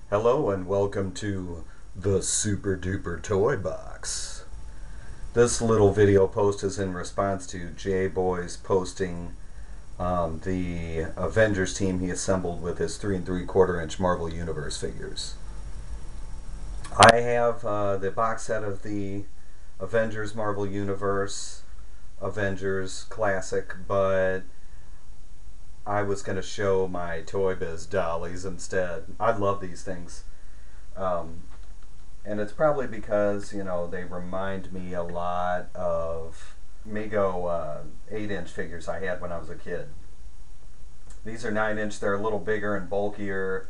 Hello and welcome to the Super Duper Toy Box. This little video post is in response to J-Boy's posting the Avengers team he assembled with his 3 3/4 inch Marvel Universe figures. I have the box set of the Avengers Marvel Universe Avengers Classic, but I was going to show my Toy Biz dollies instead. I love these things. And it's probably because, they remind me a lot of Mego 8-inch figures I had when I was a kid. These are 9-inch, they're a little bigger and bulkier,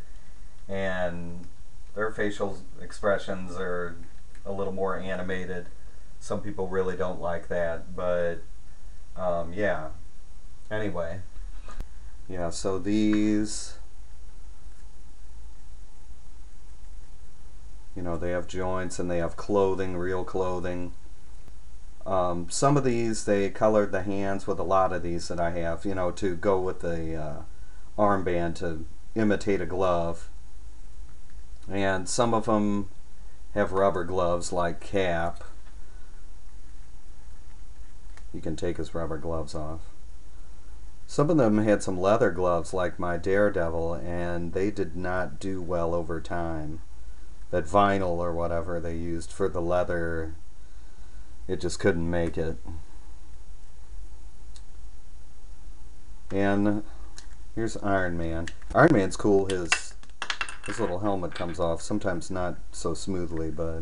and their facial expressions are a little more animated. Some people really don't like that, but yeah. Anyway. Yeah, so these, they have joints and they have clothing, real clothing. Some of these, they colored the hands with a lot of these that I have, to go with the armband to imitate a glove. And some of them have rubber gloves like Cap. You can take his rubber gloves off. Some of them had some leather gloves like my Daredevil, and they did not do well over time. That vinyl or whatever they used for the leather, it just couldn't make it. And here's Iron Man. Iron Man's cool. His little helmet comes off, sometimes not so smoothly, but...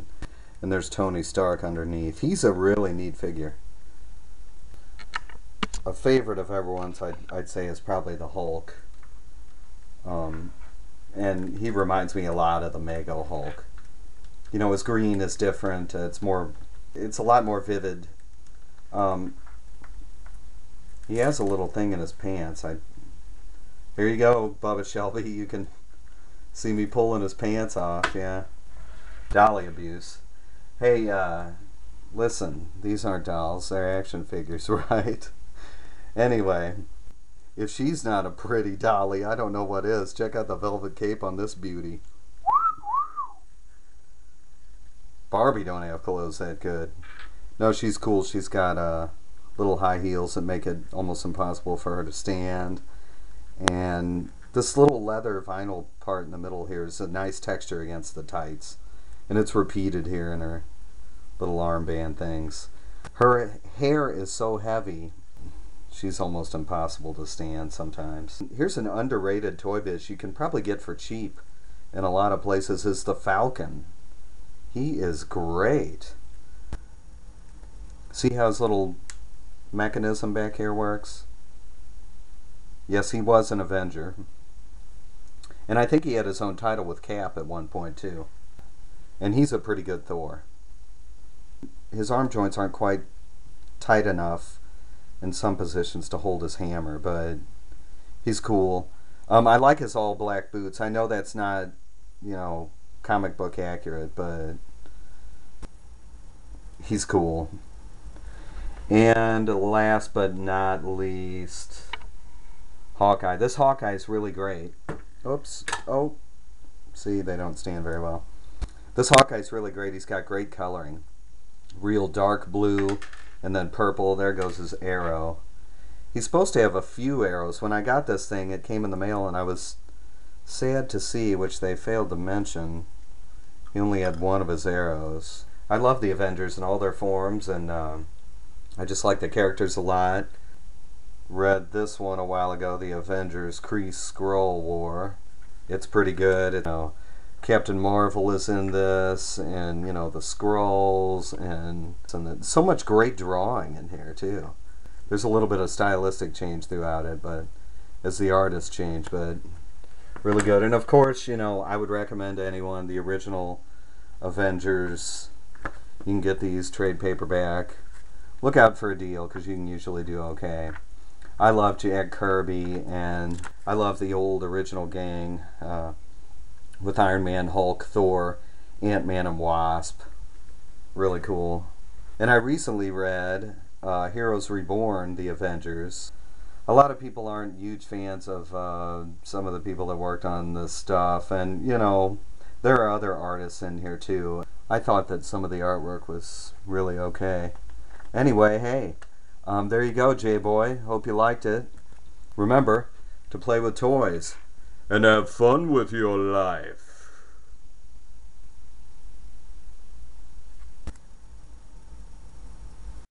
And there's Tony Stark underneath. He's a really neat figure. A favorite of everyone's, I'd say, is probably the Hulk. And he reminds me a lot of the Mego Hulk. His green is different. It's a lot more vivid. He has a little thing in his pants. Here you go, Bubba Shelby. You can see me pulling his pants off. Yeah, dolly abuse. Hey, listen. These aren't dolls. They're action figures, right? Anyway, if she's not a pretty dolly, I don't know what is. Check out the velvet cape on this beauty. Barbie don't have clothes that good. No, she's cool. She's got little high heels that make it almost impossible for her to stand. And this little leather vinyl part in the middle here is a nice texture against the tights. And it's repeated here in her little armband things. Her hair is so heavy. She's almost impossible to stand sometimes. Here's an underrated Toy Biz you can probably get for cheap in a lot of places, is the Falcon. He is great. See how his little mechanism back here works? Yes, he was an Avenger. And I think he had his own title with Cap at one point too. And he's a pretty good Thor. His arm joints aren't quite tight enough in some positions to hold his hammer, but he's cool. I like his all black boots. I know that's not, comic book accurate, but he's cool. And last but not least, Hawkeye. This Hawkeye is really great. Oops. Oh, see, they don't stand very well. This Hawkeye is really great. He's got great coloring. Real dark blue. And then purple, there goes his arrow. He's supposed to have a few arrows. When I got this thing, it came in the mail, and I was sad to see, which they failed to mention, he only had one of his arrows. I love the Avengers in all their forms, and I just like the characters a lot. Read this one a while ago, the Avengers Kree-Skrull War. It's pretty good. Captain Marvel is in this, and the Skrulls, and so much great drawing in here too. There's a little bit of stylistic change throughout it, but as the artists change, but really good. And of course, I would recommend to anyone the original Avengers. You can get these trade paperback. Look out for a deal, because you can usually do okay. I love Jack Kirby, and I love the old original gang. With Iron Man, Hulk, Thor, Ant-Man, and Wasp. Really cool. And I recently read Heroes Reborn, The Avengers. A lot of people aren't huge fans of some of the people that worked on this stuff, and There are other artists in here too. I thought that some of the artwork was really okay. Anyway, hey, there you go, J-Boy. Hope you liked it. Remember to play with toys and have fun with your life.